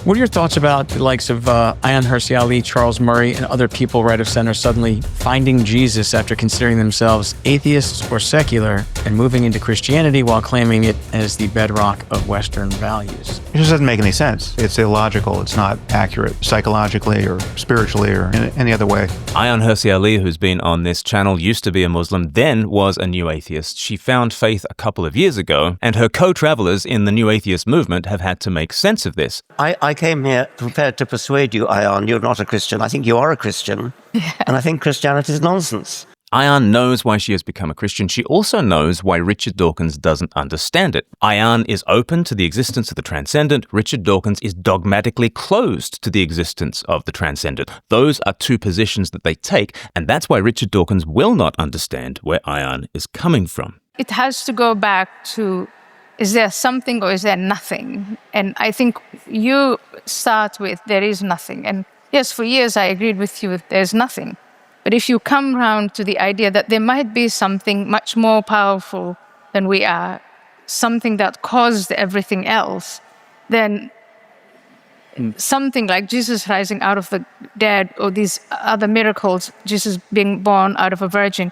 What are your thoughts about the likes of Ayaan Hirsi Ali, Charles Murray, and other people right of center suddenly finding Jesus after considering themselves atheists or secular and moving into Christianity while claiming it as the bedrock of Western values? It just doesn't make any sense. It's illogical. It's not accurate psychologically or spiritually or in any other way. Ayaan Hirsi Ali, who's been on this channel, used to be a Muslim, then was a new atheist. She found faith a couple of years ago, and her co-travelers in the new atheist movement have had to make sense of this. I came here prepared to persuade you, Ayaan, you're not a Christian. I think you are a Christian. Yeah. And I think Christianity is nonsense. Ayaan knows why she has become a Christian. She also knows why Richard Dawkins doesn't understand it. Ayaan is open to the existence of the transcendent. Richard Dawkins is dogmatically closed to the existence of the transcendent. Those are two positions that they take, and that's why Richard Dawkins will not understand where Ayaan is coming from. It has to go back to, is there something or is there nothing? And I think you start with, there is nothing. And yes, for years I agreed with you, there's nothing. But if you come round to the idea that there might be something much more powerful than we are, something that caused everything else, then something like Jesus rising out of the dead or these other miracles, Jesus being born out of a virgin,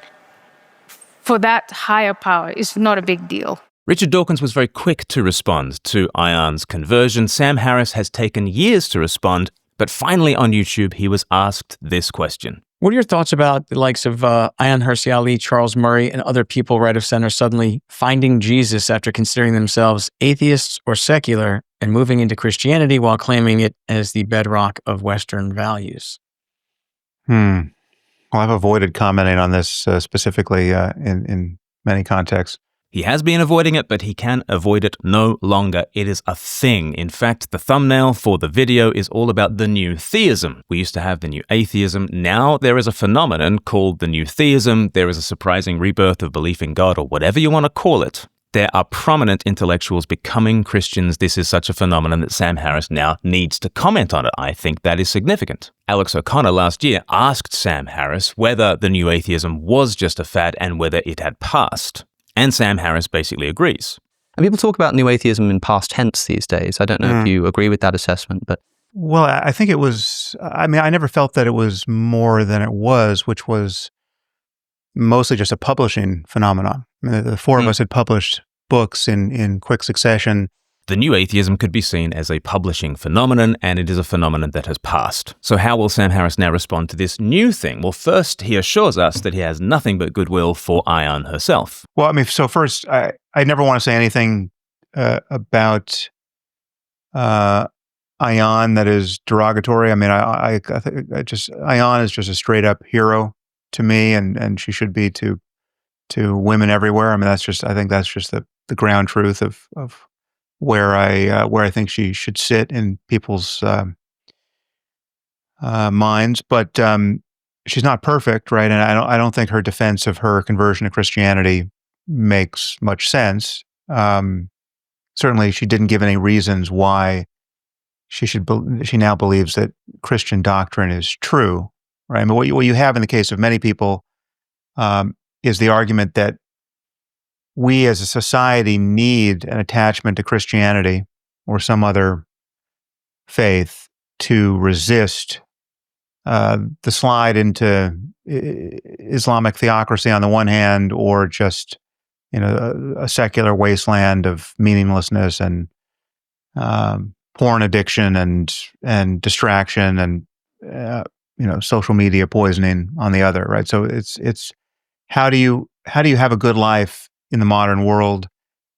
for that higher power is not a big deal. Richard Dawkins was very quick to respond to Ayaan's conversion. Sam Harris has taken years to respond, but finally on YouTube he was asked this question. What are your thoughts about the likes of Ayaan Hirsi Ali, Charles Murray, and other people right of center suddenly finding Jesus after considering themselves atheists or secular and moving into Christianity while claiming it as the bedrock of Western values? Well, I've avoided commenting on this specifically in many contexts. He has been avoiding it, but he can avoid it no longer. It is a thing. In fact, the thumbnail for the video is all about the new theism. We used to have the new atheism. Now there is a phenomenon called the new theism. There is a surprising rebirth of belief in God, or whatever you want to call it. There are prominent intellectuals becoming Christians. This is such a phenomenon that Sam Harris now needs to comment on it. I think that is significant. Alex O'Connor last year asked Sam Harris whether the new atheism was just a fad and whether it had passed. And Sam Harris basically agrees. And people talk about new atheism in past tense these days. I don't know if you agree with that assessment, but... Well, I think it was... I mean, I never felt that it was more than it was, which was mostly just a publishing phenomenon. I mean, the four of us had published books in quick succession. The new atheism could be seen as a publishing phenomenon, and it is a phenomenon that has passed. So how will Sam Harris now respond to this new thing? Well, first, he assures us that he has nothing but goodwill for Ayaan herself. Well, I mean, so first, I never want to say anything about Ayaan that is derogatory. I mean, I think Ayaan is just a straight up hero to me, and she should be to women everywhere. I mean, I think that's just the ground truth of where I think she should sit in people's minds, but she's not perfect, right? And I don't think her defense of her conversion to Christianity makes much sense. Certainly, she didn't give any reasons why she now believes that Christian doctrine is true, right? I mean, what you have in the case of many people is the argument that we as a society need an attachment to Christianity or some other faith to resist the slide into Islamic theocracy on the one hand, or just a secular wasteland of meaninglessness and porn addiction and distraction and social media poisoning on the other, right? So it's how do you have a good life in the modern world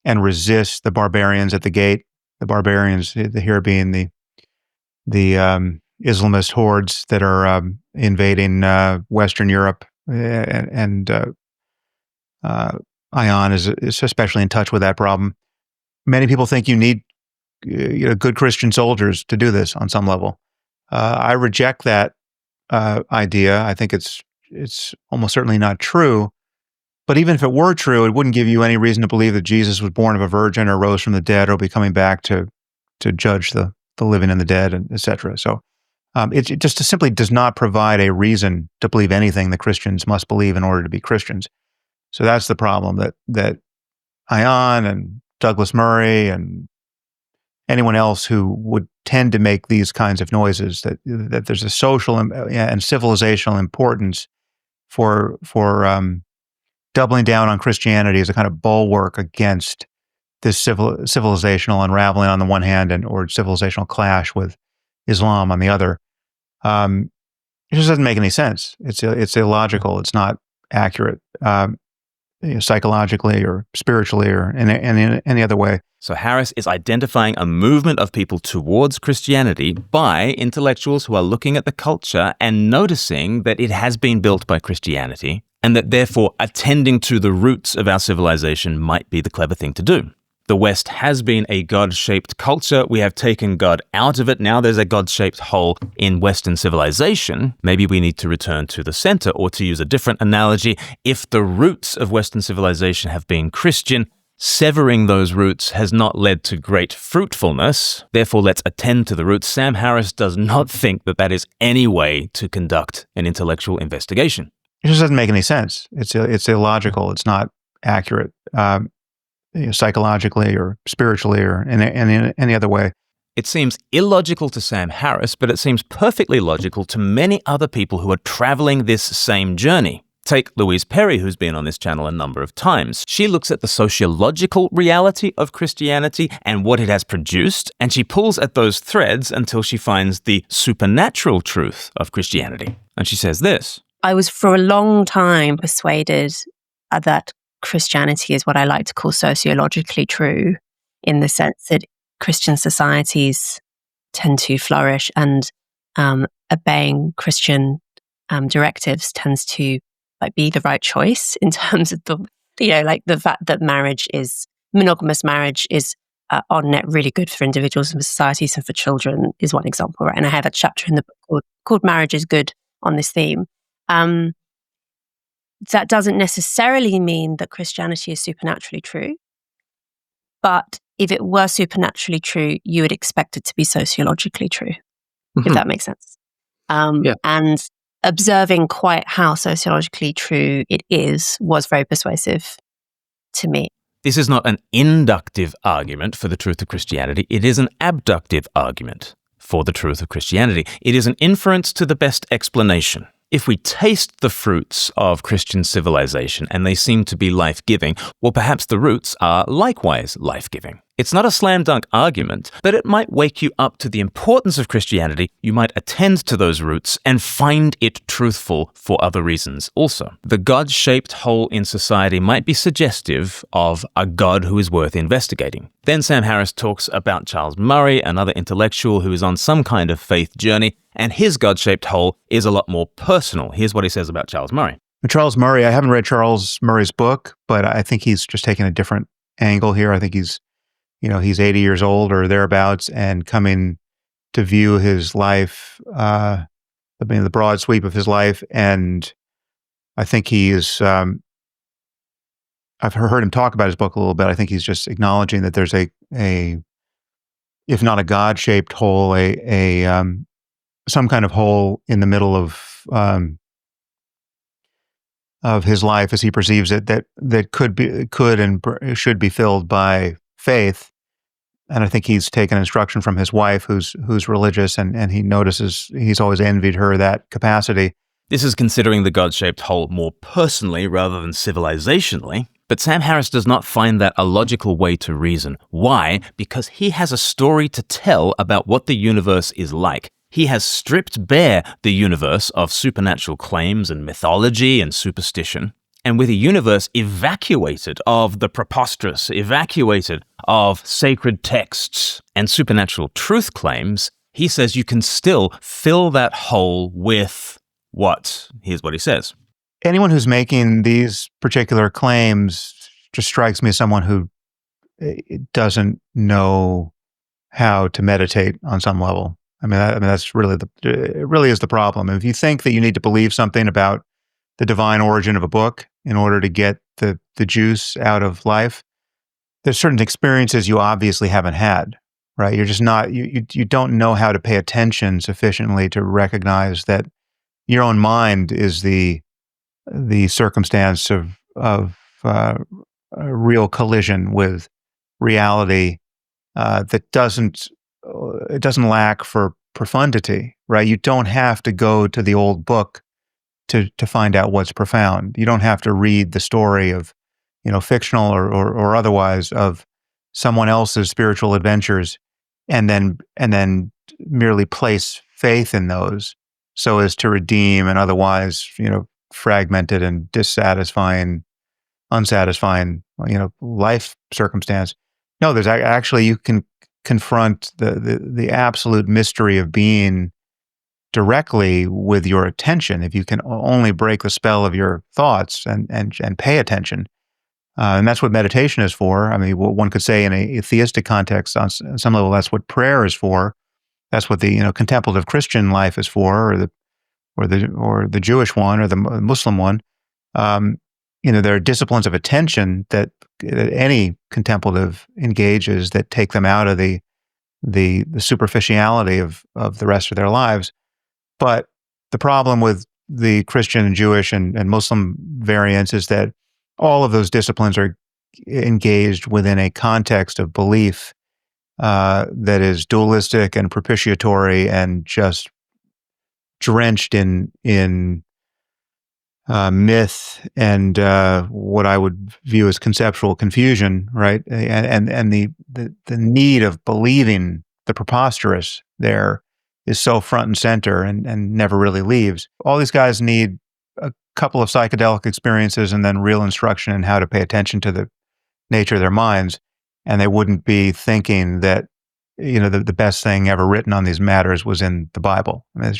and resist the barbarians at the gate? The barbarians here being the Islamist hordes that are invading Western Europe, and Ayaan is especially in touch with that problem. Many people think you need good Christian soldiers to do this on some level. I reject that idea. I think it's almost certainly not true. But even if it were true, it wouldn't give you any reason to believe that Jesus was born of a virgin or rose from the dead or will be coming back to judge the living and the dead, and et cetera. So it just simply does not provide a reason to believe anything that Christians must believe in order to be Christians. So that's the problem that Ayaan and Douglas Murray and anyone else who would tend to make these kinds of noises, that there's a social and civilizational importance for doubling down on Christianity as a kind of bulwark against this civilizational unraveling on the one hand, or civilizational clash with Islam on the other. It just doesn't make any sense. It's illogical. It's not accurate, psychologically or spiritually or in any other way. So Harris is identifying a movement of people towards Christianity by intellectuals who are looking at the culture and noticing that it has been built by Christianity, and that therefore attending to the roots of our civilization might be the clever thing to do. The West has been a God-shaped culture. We have taken God out of it. Now there's a God-shaped hole in Western civilization. Maybe we need to return to the center, or to use a different analogy, if the roots of Western civilization have been Christian, severing those roots has not led to great fruitfulness. Therefore, let's attend to the roots. Sam Harris does not think that that is any way to conduct an intellectual investigation. It just doesn't make any sense. It's illogical. It's not accurate, psychologically or spiritually or in any other way. It seems illogical to Sam Harris, but it seems perfectly logical to many other people who are traveling this same journey. Take Louise Perry, who's been on this channel a number of times. She looks at the sociological reality of Christianity and what it has produced, and she pulls at those threads until she finds the supernatural truth of Christianity. And she says this: I was for a long time persuaded that Christianity is what I like to call sociologically true, in the sense that Christian societies tend to flourish, and obeying Christian directives tends to be the right choice in terms of the fact that monogamous marriage is on net really good for individuals and for societies and for children is one example, right? And I have a chapter in the book called Marriage is Good on this theme. That doesn't necessarily mean that Christianity is supernaturally true, but if it were supernaturally true, you would expect it to be sociologically true, if that makes sense. And observing quite how sociologically true it was very persuasive to me. This is not an inductive argument for the truth of Christianity. It is an abductive argument for the truth of Christianity. It is an inference to the best explanation. If we taste the fruits of Christian civilization and they seem to be life-giving, well, perhaps the roots are likewise life-giving. It's not a slam dunk argument, but it might wake you up to the importance of Christianity. You might attend to those roots and find it truthful for other reasons also. The God-shaped hole in society might be suggestive of a God who is worth investigating. Then Sam Harris talks about Charles Murray, another intellectual who is on some kind of faith journey, and his God-shaped hole is a lot more personal. Here's what he says about Charles Murray. Charles Murray, I haven't read Charles Murray's book, but I think he's just taking a different angle here. I think he's 80 years old or thereabouts, and coming to view his life, the broad sweep of his life. And I think he is, I've heard him talk about his book a little bit. I think he's just acknowledging that there's a if not a God-shaped hole, some kind of hole in the middle of his life as he perceives it, that could and should be filled by faith. And I think he's taken instruction from his wife, who's religious, and he notices he's always envied her that capacity. This is considering the God-shaped hole more personally rather than civilizationally. But Sam Harris does not find that a logical way to reason. Why? Because he has a story to tell about what the universe is like. He has stripped bare the universe of supernatural claims and mythology and superstition. And with a universe evacuated of the preposterous, evacuated of sacred texts and supernatural truth claims, he says you can still fill that hole with what? Here's what he says. Anyone who's making these particular claims just strikes me as someone who doesn't know how to meditate on some level. That's really it really is the problem. If you think that you need to believe something about the divine origin of a book in order to get the juice out of life, there's certain experiences you obviously haven't had, right? You're just not, you don't know how to pay attention sufficiently to recognize that your own mind is the circumstance of a real collision with reality that it doesn't lack for profundity, right? You don't have to go to the old book to find out what's profound. You don't have to read the story of, fictional or otherwise, of someone else's spiritual adventures, and then merely place faith in those so as to redeem an otherwise, fragmented and unsatisfying, life circumstance. No, there's actually, you can confront the absolute mystery of being directly with your attention if you can only break the spell of your thoughts and pay attention. And that's what meditation is for. I mean, one could say in a theistic context, on some level, that's what prayer is for. That's what the contemplative Christian life is for, or the Jewish one, or the Muslim one. There are disciplines of attention that any contemplative engages that take them out of the superficiality of the rest of their lives. But the problem with the Christian and Jewish and Muslim variants is that all of those disciplines are engaged within a context of belief that is dualistic and propitiatory and just drenched in myth and what I would view as conceptual confusion, right? And the need of believing the preposterous there is so front and center and never really leaves. All these guys need a couple of psychedelic experiences and then real instruction in how to pay attention to the nature of their minds, and they wouldn't be thinking that the best thing ever written on these matters was in the Bible. I mean,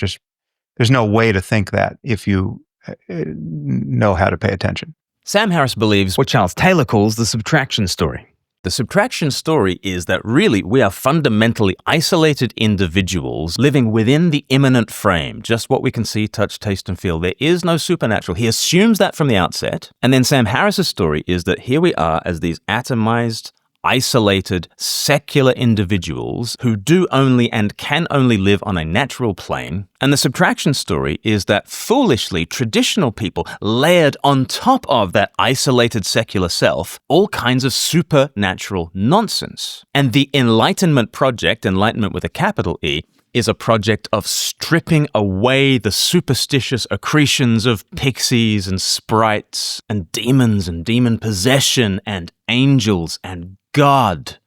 there's no way to think that if you know how to pay attention. Sam Harris believes what Charles Taylor calls the subtraction story. The subtraction story is that really we are fundamentally isolated individuals living within the immanent frame, just what we can see, touch, taste, and feel. There is no supernatural. He assumes that from the outset. And then Sam Harris's story is that here we are as these atomized, isolated, secular individuals who do only and can only live on a natural plane. And the subtraction story is that foolishly traditional people layered on top of that isolated secular self all kinds of supernatural nonsense. And the Enlightenment project, enlightenment with a capital E, is a project of stripping away the superstitious accretions of pixies and sprites and demons and demon possession and angels and God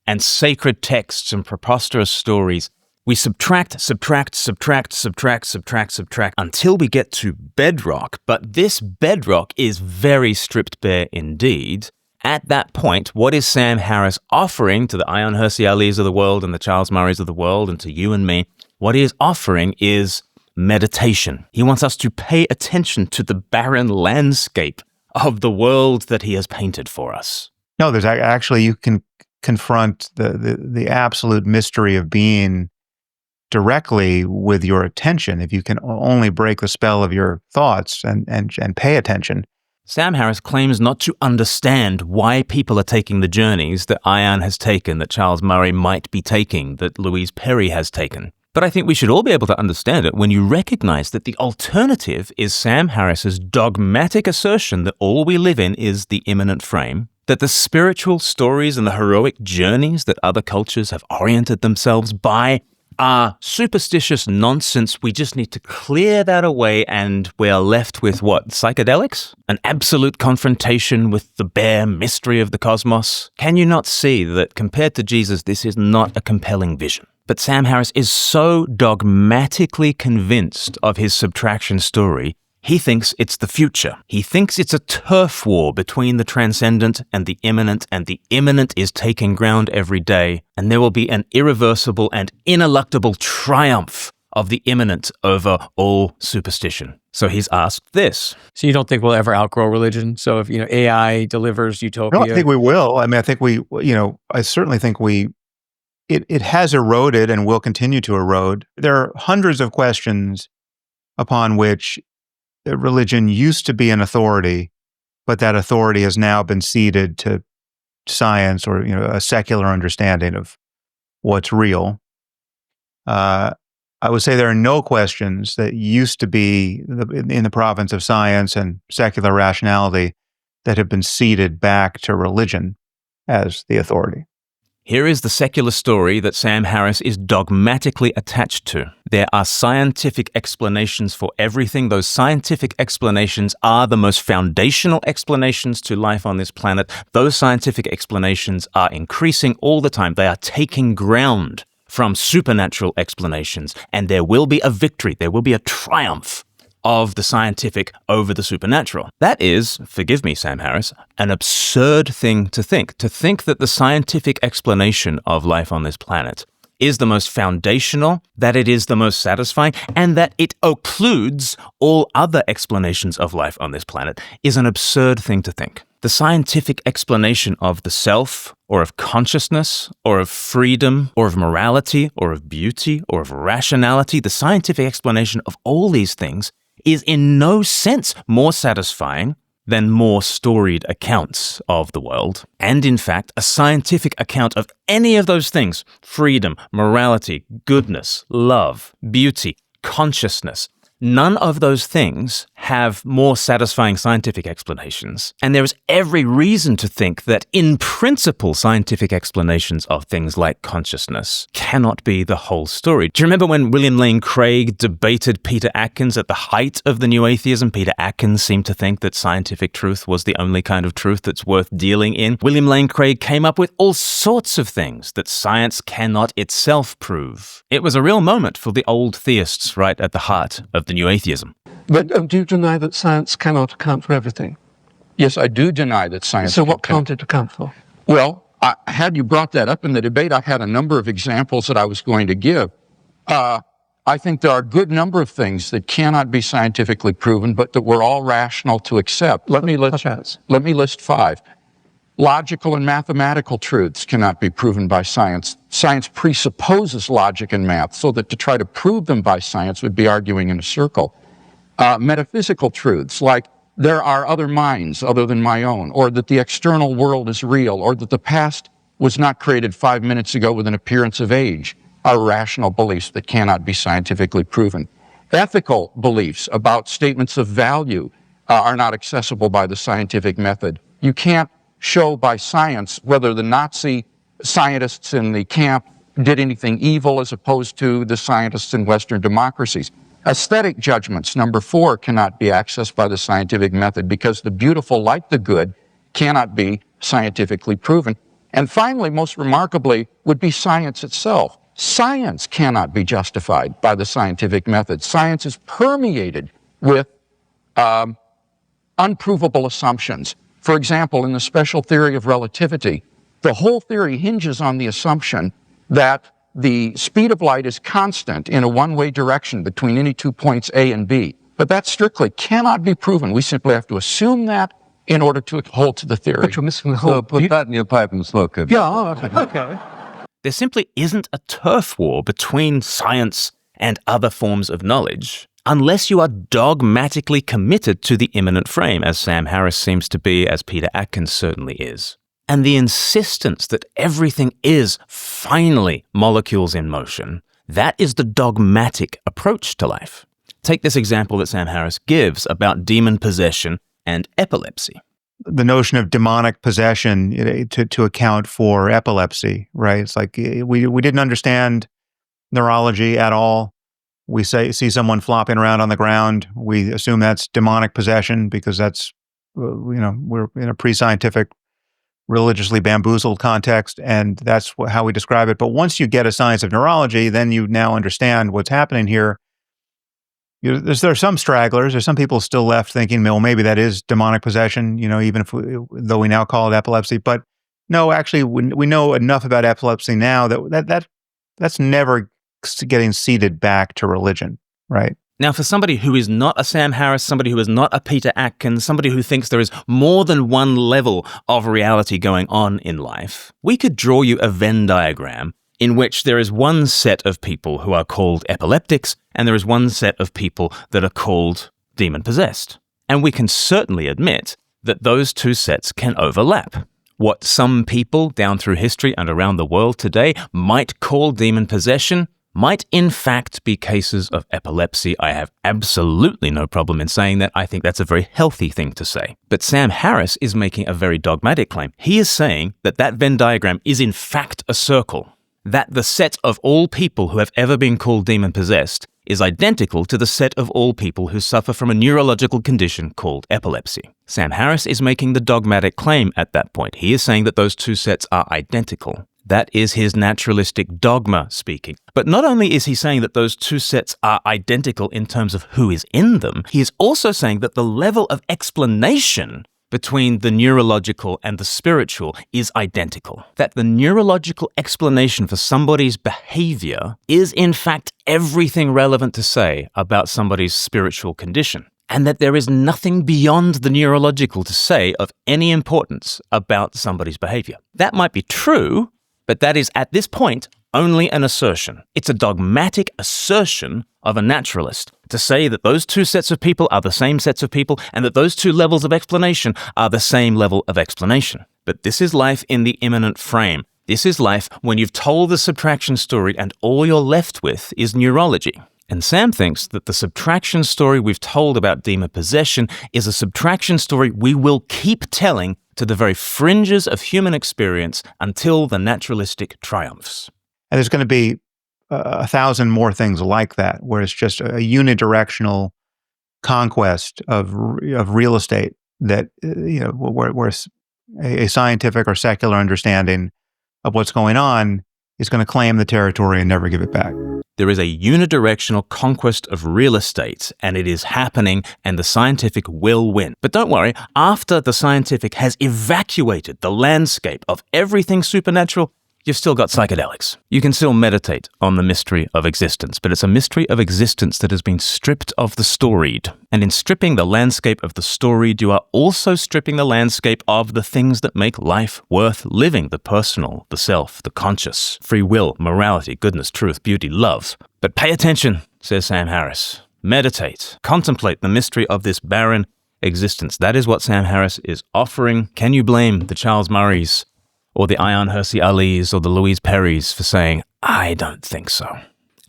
and sacred texts and preposterous stories. We subtract until we get to bedrock, but this bedrock is very stripped bare indeed. At that point, what is Sam Harris offering to the Ayaan Hirsi Alis of the world and the Charles Murrays of the world and to you and me? What he is offering is meditation. He wants us to pay attention to the barren landscape of the world that he has painted for us. No, there's actually, you can confront the absolute mystery of being directly with your attention if you can only break the spell of your thoughts and pay attention. Sam Harris claims not to understand why people are taking the journeys that Ayaan has taken, that Charles Murray might be taking, that Louise Perry has taken. But I think we should all be able to understand it when you recognize that the alternative is Sam Harris's dogmatic assertion that all we live in is the immanent frame, that the spiritual stories and the heroic journeys that other cultures have oriented themselves by are superstitious nonsense. We just need to clear that away and we're left with what? Psychedelics? An absolute confrontation with the bare mystery of the cosmos? Can you not see that compared to Jesus, this is not a compelling vision? But Sam Harris is so dogmatically convinced of his subtraction story, he thinks it's the future. He thinks it's a turf war between the transcendent and the immanent is taking ground every day, and there will be an irreversible and ineluctable triumph of the immanent over all superstition. So he's asked this. So you don't think we'll ever outgrow religion? So if AI delivers utopia? No, I think we will. I mean, I think I certainly think it has eroded and will continue to erode. There are hundreds of questions upon which religion used to be an authority, but that authority has now been ceded to science or a secular understanding of what's real. I would say there are no questions that used to be in the province of science and secular rationality that have been ceded back to religion as the authority. Here is the secular story that Sam Harris is dogmatically attached to. There are scientific explanations for everything. Those scientific explanations are the most foundational explanations to life on this planet. Those scientific explanations are increasing all the time. They are taking ground from supernatural explanations, and there will be a victory. There will be a triumph of the scientific over the supernatural. That is, forgive me, Sam Harris, an absurd thing to think. To think that the scientific explanation of life on this planet is the most foundational, that it is the most satisfying, and that it occludes all other explanations of life on this planet is an absurd thing to think. The scientific explanation of the self, or of consciousness, or of freedom, or of morality, or of beauty, or of rationality, the scientific explanation of all these things is in no sense more satisfying than more storied accounts of the world. And in fact, a scientific account of any of those things, freedom, morality, goodness, love, beauty, consciousness, none of those things have more satisfying scientific explanations. And there is every reason to think that, in principle, scientific explanations of things like consciousness cannot be the whole story. Do you remember when William Lane Craig debated Peter Atkins at the height of the new atheism? Peter Atkins seemed to think that scientific truth was the only kind of truth that's worth dealing in. William Lane Craig came up with all sorts of things that science cannot itself prove. It was a real moment for the old theists right at the heart of the new atheism. But do you deny that science cannot account for everything? Yes, I do deny that science. So what can't it account for? Well, had you brought that up in the debate, I had a number of examples that I was going to give. I think there are a good number of things that cannot be scientifically proven, but that we're all rational to accept. Let me list 5. Logical and mathematical truths cannot be proven by science. Science presupposes logic and math, so that to try to prove them by science would be arguing in a circle. Metaphysical truths, like there are other minds other than my own, or that the external world is real, or that the past was not created 5 minutes ago with an appearance of age, are rational beliefs that cannot be scientifically proven. Ethical beliefs about statements of value are not accessible by the scientific method. You can't show by science whether the Nazi scientists in the camp did anything evil as opposed to the scientists in Western democracies. Aesthetic judgments, number 4, cannot be accessed by the scientific method because the beautiful, like the good, cannot be scientifically proven. And finally, most remarkably, would be science itself. Science cannot be justified by the scientific method. Science is permeated with unprovable assumptions. For example, in the special theory of relativity, the whole theory hinges on the assumption that the speed of light is constant in a one-way direction between any 2 points A and B. But that strictly cannot be proven. We simply have to assume that in order to hold to the theory. But you're missing the whole... So put that in your pipe and smoke it. Yeah, okay. There simply isn't a turf war between science and other forms of knowledge unless you are dogmatically committed to the immanent frame, as Sam Harris seems to be, as Peter Atkins certainly is. And the insistence that everything is finally molecules in motion, that is the dogmatic approach to life. Take this example that Sam Harris gives about demon possession and epilepsy. The notion of demonic possession to account for epilepsy, right? It's like we didn't understand neurology at all. We see someone flopping around on the ground. We assume that's demonic possession because that's, we're in a pre-scientific, religiously bamboozled context, and that's how we describe it. But once you get a science of neurology, then you now understand what's happening here. There are some stragglers. There's some people still left thinking, well, maybe that is demonic possession, even though we now call it epilepsy. But no, actually, we know enough about epilepsy now that's never getting seeded back to religion, right? Now, for somebody who is not a Sam Harris, somebody who is not a Peter Atkins, somebody who thinks there is more than one level of reality going on in life, we could draw you a Venn diagram in which there is one set of people who are called epileptics, and there is one set of people that are called demon-possessed. And we can certainly admit that those two sets can overlap. What some people down through history and around the world today might call demon possession might in fact be cases of epilepsy. I have absolutely no problem in saying that. I think that's a very healthy thing to say. But Sam Harris is making a very dogmatic claim. He is saying that that Venn diagram is in fact a circle, that the set of all people who have ever been called demon-possessed is identical to the set of all people who suffer from a neurological condition called epilepsy. Sam Harris is making the dogmatic claim at that point. He is saying that those two sets are identical. That is his naturalistic dogma speaking. But not only is he saying that those two sets are identical in terms of who is in them, he is also saying that the level of explanation between the neurological and the spiritual is identical. That the neurological explanation for somebody's behavior is in fact everything relevant to say about somebody's spiritual condition. And that there is nothing beyond the neurological to say of any importance about somebody's behavior. That might be true, but that is at this point only an assertion. It's a dogmatic assertion of a naturalist to say that those two sets of people are the same sets of people and that those two levels of explanation are the same level of explanation. But this is life in the immanent frame. This is life when you've told the subtraction story and all you're left with is neurology. And Sam thinks that the subtraction story we've told about demon possession is a subtraction story we will keep telling to the very fringes of human experience until the naturalistic triumphs. And there's going to be 1,000 more things like that, where it's just a unidirectional conquest of real estate that, where a scientific or secular understanding of what's going on is going to claim the territory and never give it back. There is a unidirectional conquest of real estate, and it is happening, and the scientific will win. But don't worry, after the scientific has evacuated the landscape of everything supernatural, you've still got psychedelics. You can still meditate on the mystery of existence, but it's a mystery of existence that has been stripped of the storied. And in stripping the landscape of the storied, you are also stripping the landscape of the things that make life worth living: the personal, the self, the conscious, free will, morality, goodness, truth, beauty, love. But pay attention, says Sam Harris. Meditate. Contemplate the mystery of this barren existence. That is what Sam Harris is offering. Can you blame the Charles Murrays or the Ayaan Hirsi Alis or the Louise Perrys for saying, I don't think so?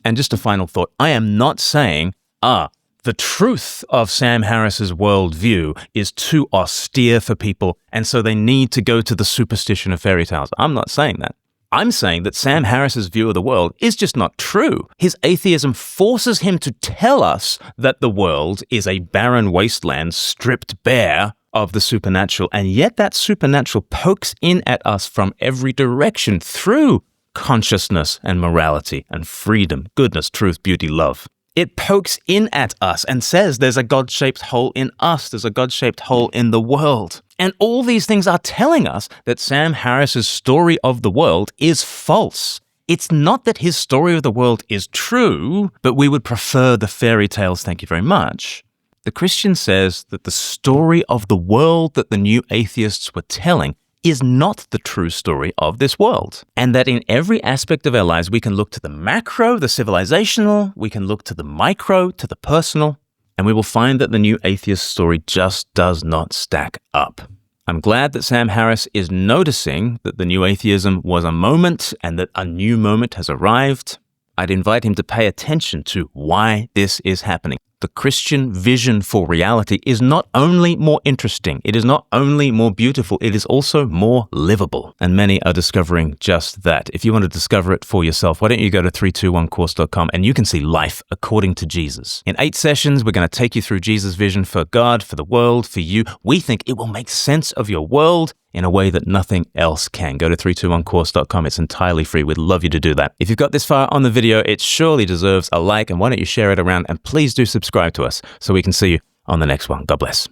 And just a final thought. I am not saying, the truth of Sam Harris's worldview is too austere for people, and so they need to go to the superstition of fairy tales. I'm not saying that. I'm saying that Sam Harris's view of the world is just not true. His atheism forces him to tell us that the world is a barren wasteland stripped bare of the supernatural, and yet that supernatural pokes in at us from every direction through consciousness and morality and freedom, goodness, truth, beauty, love. It pokes in at us and says there's a God-shaped hole in us, there's a God-shaped hole in the world. And all these things are telling us that Sam Harris's story of the world is false. It's not that his story of the world is true, but we would prefer the fairy tales, thank you very much. The Christian says that the story of the world that the new atheists were telling is not the true story of this world. And that in every aspect of our lives, we can look to the macro, the civilizational, we can look to the micro, to the personal, and we will find that the new atheist story just does not stack up. I'm glad that Sam Harris is noticing that the new atheism was a moment and that a new moment has arrived. I'd invite him to pay attention to why this is happening. The Christian vision for reality is not only more interesting, it is not only more beautiful, it is also more livable. And many are discovering just that. If you want to discover it for yourself, why don't you go to 321course.com and you can see life according to Jesus. In 8 sessions, we're going to take you through Jesus' vision for God, for the world, for you. We think it will make sense of your world in a way that nothing else can. Go to 321course.com. It's entirely free. We'd love you to do that. If you've got this far on the video, it surely deserves a like, and why don't you share it around, and please do subscribe to us so we can see you on the next one. God bless.